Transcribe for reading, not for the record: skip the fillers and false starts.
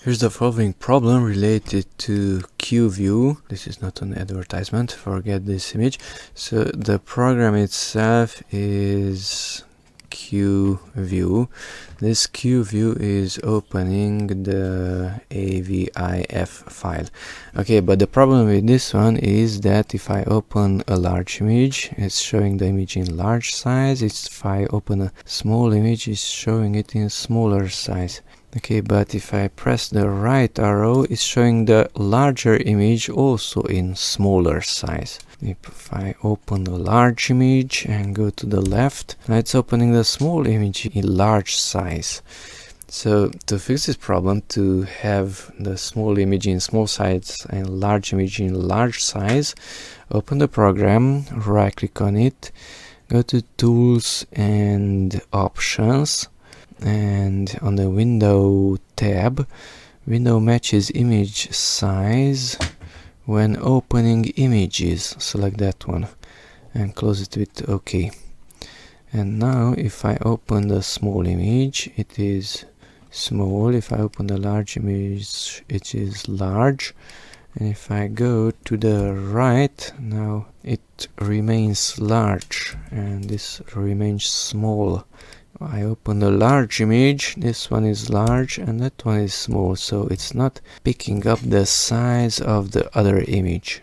Here's the following problem related to qView. This is not an advertisement, forget this image. So the program itself is qView. This qView is opening the AVIF file. Okay, but the problem with this one is that if I open a large image, it's showing the image in large size. If I open a small image, it's showing it in smaller size. Okay, but if I press the right arrow, it's showing the larger image also in smaller size. If I open the large image and go to the left, now it's opening the small image in large size. So to fix this problem, to have the small image in small size and large image in large size, open the program, right click on it, go to Tools and Options, and on the Window tab, Window matches image size when opening images. Select that one and close it with OK. And now if I open the small image, it is small. If I open the large image, it is large. And if I go to the right, now it remains large and this remains small. I open the large image, this one is large and that one is small, so it's not picking up the size of the other image.